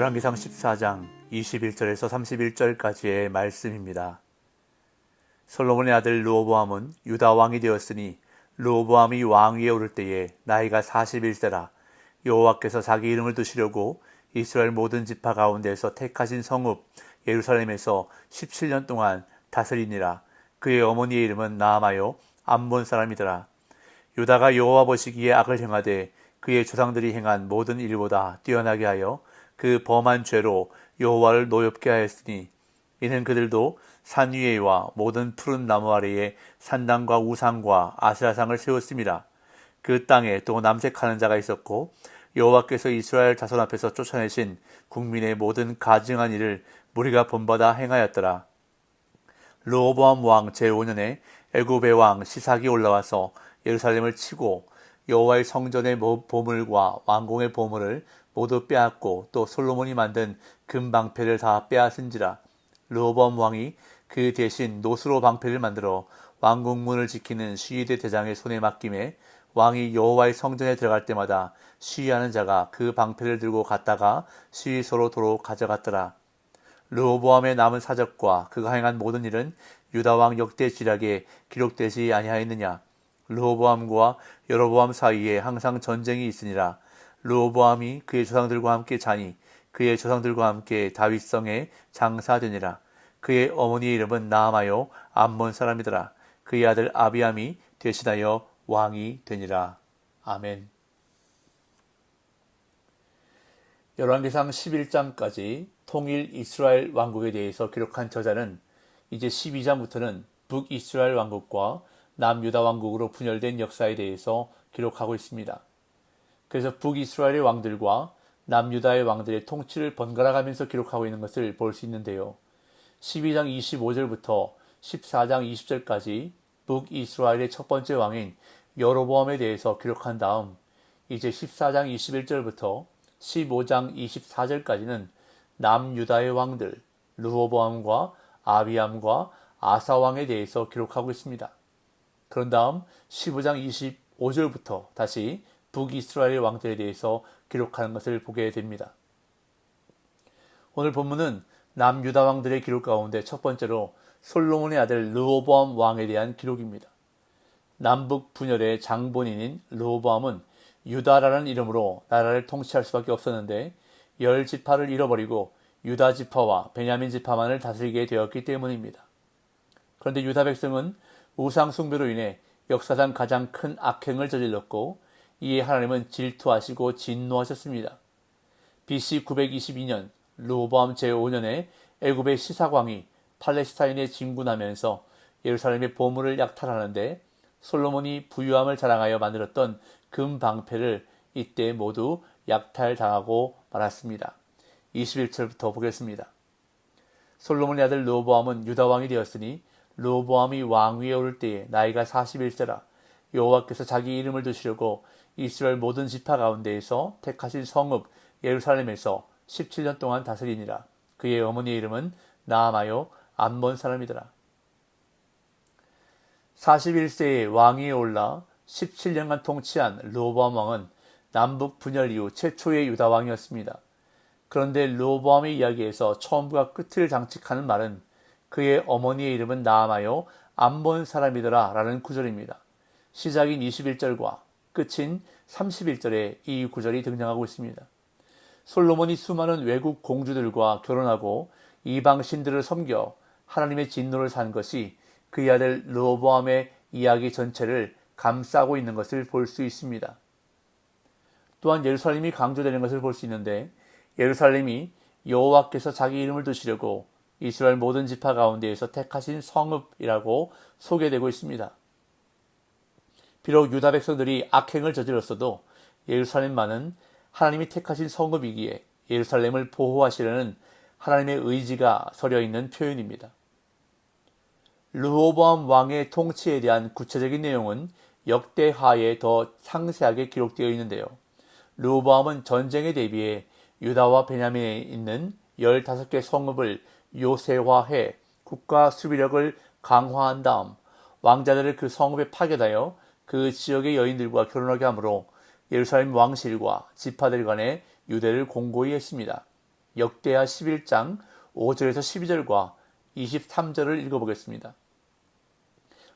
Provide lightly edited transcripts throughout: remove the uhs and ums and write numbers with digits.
열왕기상 14장 21절에서 31절까지의 말씀입니다. 솔로몬의 아들 르호보암은 유다 왕이 되었으니 르호보암이 왕위에 오를 때에 나이가 41세라. 여호와께서 자기 이름을 두시려고 이스라엘 모든 지파 가운데서 택하신 성읍 예루살렘에서 17년 동안 다스리니라. 그의 어머니의 이름은 나아마요 암몬 사람이더라. 유다가 여호와 보시기에 악을 행하되 그의 조상들이 행한 모든 일보다 뛰어나게 하여 그 범한 죄로 여호와를 노엽게 하였으니 이는 그들도 산 위에와 모든 푸른 나무 아래에 산당과 우상과 아세라상을 세웠습니다. 그 땅에 또 남색하는 자가 있었고 여호와께서 이스라엘 자손 앞에서 쫓아내신 국민의 모든 가증한 일을 무리가 본받아 행하였더라. 르호보암 왕 제5년에 애굽의 왕 시삭이 올라와서 예루살렘을 치고 여호와의 성전의 보물과 왕궁의 보물을 모두 빼앗고 또 솔로몬이 만든 금방패를 다 빼앗은지라. 르호보암 왕이 그 대신 노스로 방패를 만들어 왕궁문을 지키는 시위대 대장의 손에 맡김에 왕이 여호와의 성전에 들어갈 때마다 시위하는 자가 그 방패를 들고 갔다가 시위소로 도로 가져갔더라. 르호보암의 남은 사적과 그가 행한 모든 일은 유다 왕 역대 지략에 기록되지 아니하였느냐. 르호보암과 여로보암 사이에 항상 전쟁이 있으니라. 르호보암이 그의 조상들과 함께 자니 그의 조상들과 함께 다윗성에 장사되니라. 그의 어머니의 이름은 나아마요 암몬 사람이더라. 그의 아들 아비암이 대신하여 왕이 되니라. 아멘. 열왕기상 11장까지 통일 이스라엘 왕국에 대해서 기록한 저자는 이제 12장부터는 북이스라엘 왕국과 남유다 왕국으로 분열된 역사에 대해서 기록하고 있습니다. 그래서 북이스라엘의 왕들과 남유다의 왕들의 통치를 번갈아가면서 기록하고 있는 것을 볼 수 있는데요. 12장 25절부터 14장 20절까지 북이스라엘의 첫 번째 왕인 여로보암에 대해서 기록한 다음 이제 14장 21절부터 15장 24절까지는 남유다의 왕들 르호보암과 아비암과 아사왕에 대해서 기록하고 있습니다. 그런 다음 15장 25절부터 다시 북이스라엘 왕들에 대해서 기록하는 것을 보게 됩니다. 오늘 본문은 남유다 왕들의 기록 가운데 첫 번째로 솔로몬의 아들 르호보암 왕에 대한 기록입니다. 남북 분열의 장본인인 르호보암은 유다라는 이름으로 나라를 통치할 수밖에 없었는데 10지파를 잃어버리고 유다 지파와 베냐민 지파만을 다스리게 되었기 때문입니다. 그런데 유다 백성은 우상 숭배로 인해 역사상 가장 큰 악행을 저질렀고 이에 하나님은 질투하시고 진노하셨습니다. BC 922년 르호보암 제5년에 애굽의 시삭왕이 팔레스타인에 진군하면서 예루살렘의 보물을 약탈하는데 솔로몬이 부유함을 자랑하여 만들었던 금방패를 이때 모두 약탈당하고 말았습니다. 21절부터 보겠습니다. 솔로몬의 아들 르호보암은 유다 왕이 되었으니 르호보암이 왕위에 오를 때에 나이가 41세라. 여호와께서 자기 이름을 두시려고 이스라엘 모든 지파 가운데에서 택하신 성읍 예루살렘에서 17년 동안 다스리니라. 그의 어머니의 이름은 나아마요 암몬 사람이더라. 41세에 왕위에 올라 17년간 통치한 르호보암 왕은 남북 분열 이후 최초의 유다 왕이었습니다. 그런데 르호보암의 이야기에서 처음과 끝을 장식하는 말은 그의 어머니의 이름은 나아마요 암몬 사람이더라 라는 구절입니다. 시작인 21절과 끝인 31절에 이 구절이 등장하고 있습니다. 솔로몬이 수많은 외국 공주들과 결혼하고 이방 신들을 섬겨 하나님의 진노를 산 것이 그의 아들 르호보암의 이야기 전체를 감싸고 있는 것을 볼 수 있습니다. 또한 예루살렘이 강조되는 것을 볼 수 있는데 예루살렘이 여호와께서 자기 이름을 두시려고 이스라엘 모든 지파 가운데에서 택하신 성읍이라고 소개되고 있습니다. 비록 유다 백성들이 악행을 저질렀어도 예루살렘만은 하나님이 택하신 성읍이기에 예루살렘을 보호하시려는 하나님의 의지가 서려 있는 표현입니다. 르호보암 왕의 통치에 대한 구체적인 내용은 역대하에 더 상세하게 기록되어 있는데요. 르호보암은 전쟁에 대비해 유다와 베냐민에 있는 15개 성읍을 요새화해 국가 수비력을 강화한 다음 왕자들을 그 성읍에 파견하여 그 지역의 여인들과 결혼하게 하므로 예루살렘 왕실과 지파들 간의 유대를 공고히 했습니다. 역대하 11장 5절에서 12절과 23절을 읽어보겠습니다.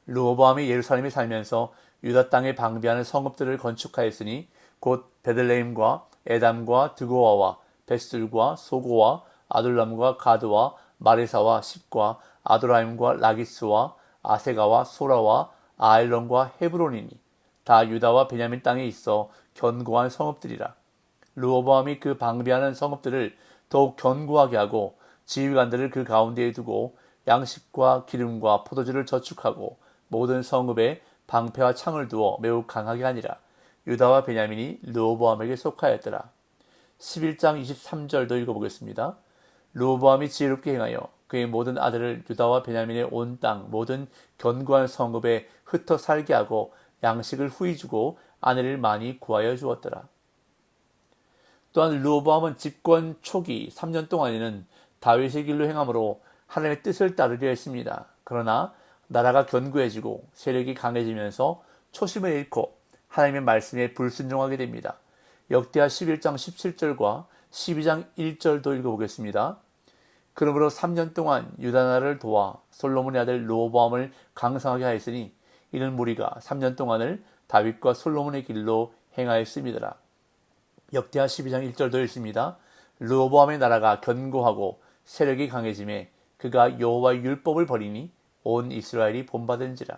르호보암이 예루살렘에 살면서 유다 땅에 방비하는 성읍들을 건축하였으니 곧 베들레헴과 에담과 드고아와 벳술과 소고와 아둘람과 가드와 마레사와 십과 아도라임과 라기스와 아세가와 소라와 아엘론과 헤브론이니 다 유다와 베냐민 땅에 있어 견고한 성읍들이라. 르호보암이 그 방비하는 성읍들을 더욱 견고하게 하고 지휘관들을 그 가운데에 두고 양식과 기름과 포도주를 저축하고 모든 성읍에 방패와 창을 두어 매우 강하게 하니라. 유다와 베냐민이 르호보암에게 속하였더라. 11장 23절도 읽어보겠습니다. 르호보암이 지혜롭게 행하여 그의 모든 아들을 유다와 베냐민의 온 땅 모든 견고한 성읍에 흩어 살게 하고 양식을 후히 주고 아내를 많이 구하여 주었더라. 또한 르호보암은 집권 초기 3년 동안에는 다윗의 길로 행함으로 하나님의 뜻을 따르려 했습니다. 그러나 나라가 견고해지고 세력이 강해지면서 초심을 잃고 하나님의 말씀에 불순종하게 됩니다. 역대하 11장 17절과 12장 1절도 읽어보겠습니다. 그러므로 3년 동안 유다 나라를 도와 솔로몬의 아들 르호보암을 강성하게 하였으니 이는 무리가 3년 동안을 다윗과 솔로몬의 길로 행하였음이더라. 역대하 12장 1절도 읽습니다. 르호보암의 나라가 견고하고 세력이 강해짐에 그가 여호와의 율법을 버리니 온 이스라엘이 본받은지라.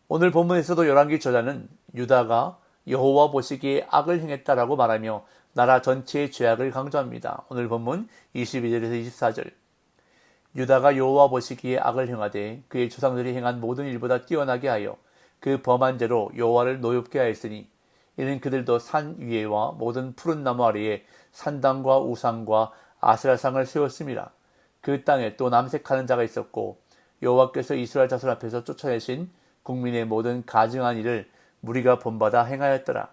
오늘 본문에서도 열왕기 저자는 유다가 여호와 보시기에 악을 행했다라고 말하며 나라 전체의 죄악을 강조합니다. 오늘 본문 22절에서 24절. 유다가 여호와 보시기에 악을 행하되 그의 조상들이 행한 모든 일보다 뛰어나게 하여 그 범한 죄로 여호와를 노엽게 하였으니 이는 그들도 산 위에와 모든 푸른 나무 아래에 산당과 우상과 아세라상을 세웠음이라. 그 땅에 또 남색하는 자가 있었고 여호와께서 이스라엘 자손 앞에서 쫓아내신 국민의 모든 가증한 일을 무리가 본받아 행하였더라.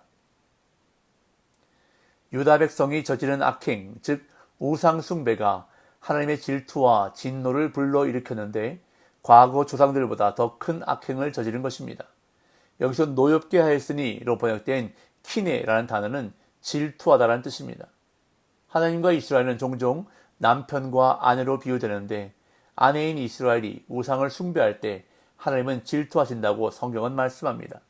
유다 백성이 저지른 악행, 즉 우상 숭배가 하나님의 질투와 진노를 불러일으켰는데 과거 조상들보다 더 큰 악행을 저지른 것입니다. 여기서 노엽게 하였으니로 번역된 키네라는 단어는 질투하다라는 뜻입니다. 하나님과 이스라엘은 종종 남편과 아내로 비유되는데 아내인 이스라엘이 우상을 숭배할 때 하나님은 질투하신다고 성경은 말씀합니다.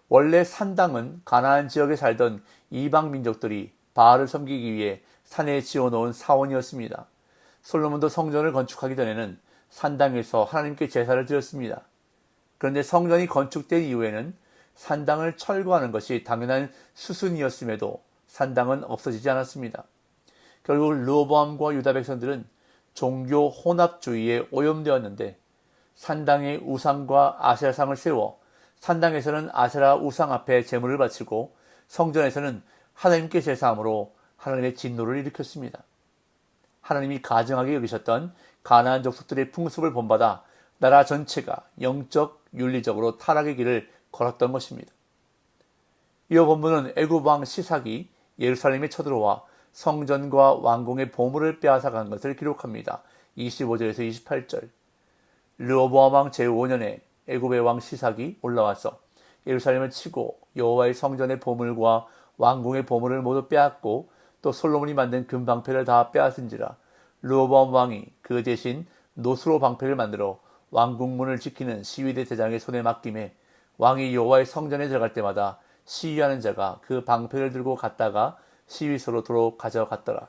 원래 산당은 가나안 지역에 살던 이방 민족들이 바알을 섬기기 위해 산에 지어놓은 사원이었습니다. 솔로몬도 성전을 건축하기 전에는 산당에서 하나님께 제사를 드렸습니다. 그런데 성전이 건축된 이후에는 산당을 철거하는 것이 당연한 수순이었음에도 산당은 없어지지 않았습니다. 결국 르호보암과 유다 백성들은 종교 혼합주의에 오염되었는데 산당에 우상과 아세라상을 세워 산당에서는 아세라 우상 앞에 제물을 바치고 성전에서는 하나님께 제사함으로 하나님의 진노를 일으켰습니다. 하나님이 가증하게 여기셨던 가나안 족속들의 풍습을 본받아 나라 전체가 영적, 윤리적으로 타락의 길을 걸었던 것입니다. 이어 본문은 애굽 왕 시삭이 예루살렘에 쳐들어와 성전과 왕궁의 보물을 빼앗아간 것을 기록합니다. 25절에서 28절. 르호보암 왕 제5년에 애굽의 왕 시삭이 올라와서 예루살렘을 치고 여호와의 성전의 보물과 왕궁의 보물을 모두 빼앗고 또 솔로몬이 만든 금방패를 다 빼앗은지라. 르호보암 왕이 그 대신 노수로 방패를 만들어 왕궁문을 지키는 시위대 대장의 손에 맡김에 왕이 여호와의 성전에 들어갈 때마다 시위하는 자가 그 방패를 들고 갔다가 시위소로 도로 가져갔더라.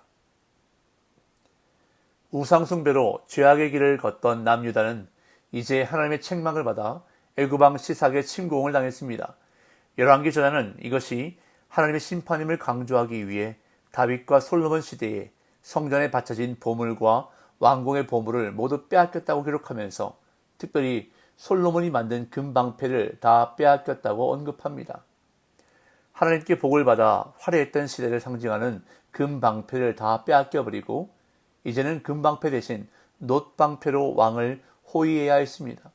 우상숭배로 죄악의 길을 걷던 남유다는 이제 하나님의 책망을 받아 애굽 왕 시삭의 침공을 당했습니다. 열왕기 저자는 이것이 하나님의 심판임을 강조하기 위해 다윗과 솔로몬 시대에 성전에 바쳐진 보물과 왕궁의 보물을 모두 빼앗겼다고 기록하면서 특별히 솔로몬이 만든 금방패를 다 빼앗겼다고 언급합니다. 하나님께 복을 받아 화려했던 시대를 상징하는 금방패를 다 빼앗겨버리고 이제는 금방패 대신 놋방패로 왕을 호위해야 했습니다.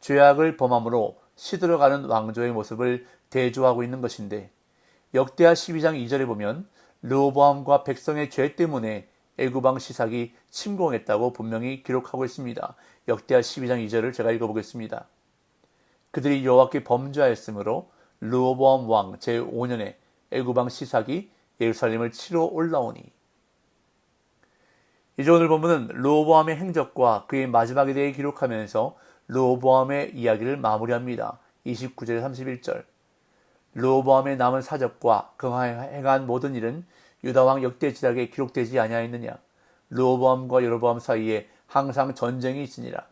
죄악을 범함으로 시들어가는 왕조의 모습을 대조하고 있는 것인데 역대하 12장 2절에 보면 르호보암과 백성의 죄 때문에 애굽 왕 시삭이 침공했다고 분명히 기록하고 있습니다. 역대하 12장 2절을 제가 읽어보겠습니다. 그들이 여호와께 범죄하였으므로 르호보암 왕 제5년에 애굽 왕 시삭이 예루살렘을 치러 올라오니. 이제 오늘 본문은 르호보암의 행적과 그의 마지막에 대해 기록하면서 르호보암의 이야기를 마무리합니다. 29절 31절. 르호보암의 남은 사적과 그가 행한 모든 일은 유다왕 역대지략에 기록되지 아니하였느냐. 르호보암과 여로보암 사이에 항상 전쟁이 있으니라.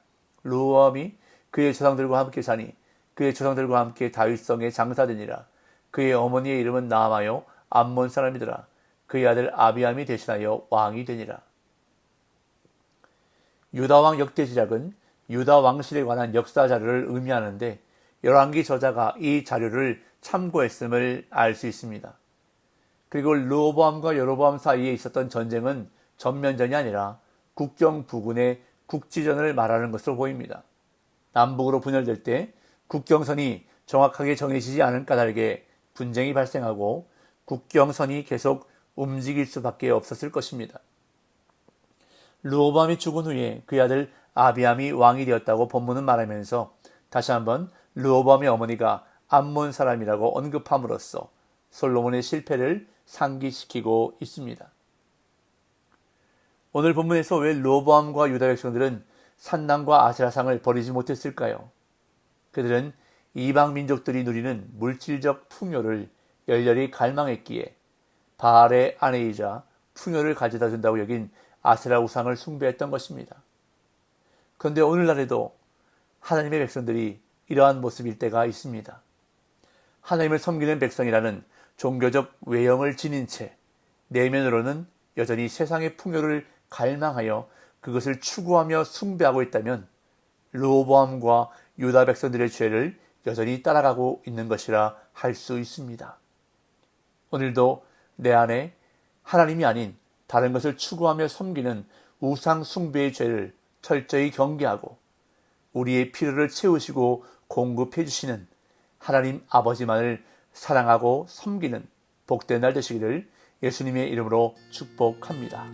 르호보암이 그의 조상들과 함께 사니 그의 조상들과 함께 다윗성에 장사되니라. 그의 어머니의 이름은 나아마요 암몬 사람이더라. 그의 아들 아비암이 대신하여 왕이 되니라. 유다왕 역대지략은 유다 왕실에 관한 역사 자료를 의미하는데 열왕기 저자가 이 자료를 참고했음을 알 수 있습니다. 그리고 르호보암과 여로보암 사이에 있었던 전쟁은 전면전이 아니라 국경 부근의 국지전을 말하는 것으로 보입니다. 남북으로 분열될 때 국경선이 정확하게 정해지지 않은 까닭에 분쟁이 발생하고 국경선이 계속 움직일 수밖에 없었을 것입니다. 르호보암이 죽은 후에 그의 아들 아비암이 왕이 되었다고 본문은 말하면서 다시 한번 르호보암의 어머니가 암몬 사람이라고 언급함으로써 솔로몬의 실패를 상기시키고 있습니다. 오늘 본문에서 왜 르호보암과 유다 백성들은 산당과 아세라상을 버리지 못했을까요? 그들은 이방 민족들이 누리는 물질적 풍요를 열렬히 갈망했기에 바알의 아내이자 풍요를 가져다 준다고 여긴 아세라 우상을 숭배했던 것입니다. 그런데 오늘날에도 하나님의 백성들이 이러한 모습일 때가 있습니다. 하나님을 섬기는 백성이라는 종교적 외형을 지닌 채 내면으로는 여전히 세상의 풍요를 갈망하여 그것을 추구하며 숭배하고 있다면 르호보암과 유다 백성들의 죄를 여전히 따라가고 있는 것이라 할 수 있습니다. 오늘도 내 안에 하나님이 아닌 다른 것을 추구하며 섬기는 우상 숭배의 죄를 철저히 경계하고 우리의 필요를 채우시고 공급해 주시는 하나님 아버지만을 사랑하고 섬기는 복된 날 되시기를 예수님의 이름으로 축복합니다.